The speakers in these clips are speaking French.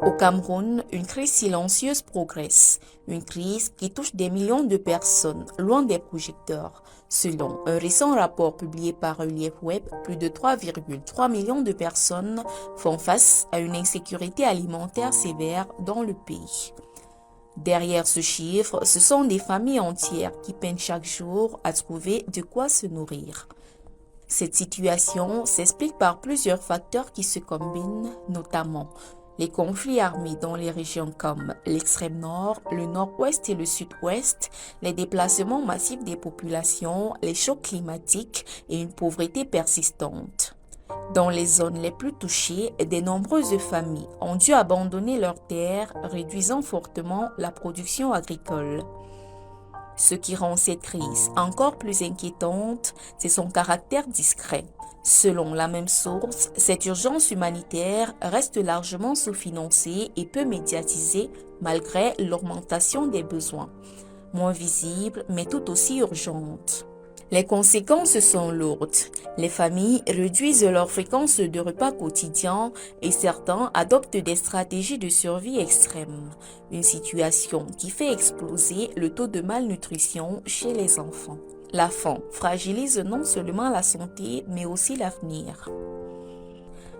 Au Cameroun, une crise silencieuse progresse, une crise qui touche des millions de personnes loin des projecteurs. Selon un récent rapport publié par Relief Web, plus de 3,3 millions de personnes font face à une insécurité alimentaire sévère dans le pays. Derrière ce chiffre, ce sont des familles entières qui peinent chaque jour à trouver de quoi se nourrir. Cette situation s'explique par plusieurs facteurs qui se combinent, notamment les conflits armés dans les régions comme l'extrême nord, le nord-ouest et le sud-ouest, les déplacements massifs des populations, les chocs climatiques et une pauvreté persistante. Dans les zones les plus touchées, de nombreuses familles ont dû abandonner leurs terres, réduisant fortement la production agricole. Ce qui rend cette crise encore plus inquiétante, c'est son caractère discret. Selon la même source, cette urgence humanitaire reste largement sous-financée et peu médiatisée malgré l'augmentation des besoins. Moins visible, mais tout aussi urgente. Les conséquences sont lourdes. Les familles réduisent leur fréquence de repas quotidiens et certains adoptent des stratégies de survie extrêmes. Une situation qui fait exploser le taux de malnutrition chez les enfants. La faim fragilise non seulement la santé, mais aussi l'avenir.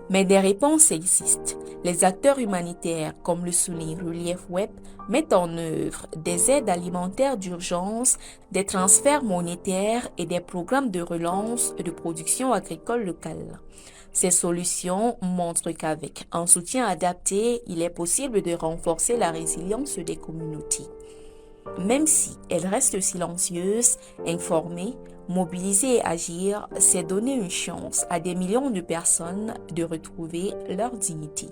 Mais des réponses existent. Les acteurs humanitaires, comme le souligne Relief Web, mettent en œuvre des aides alimentaires d'urgence, des transferts monétaires et des programmes de relance de production agricole locale. Ces solutions montrent qu'avec un soutien adapté, il est possible de renforcer la résilience des communautés. Même si elles restent silencieuses, informées, mobiliser et agir, c'est donner une chance à des millions de personnes de retrouver leur dignité.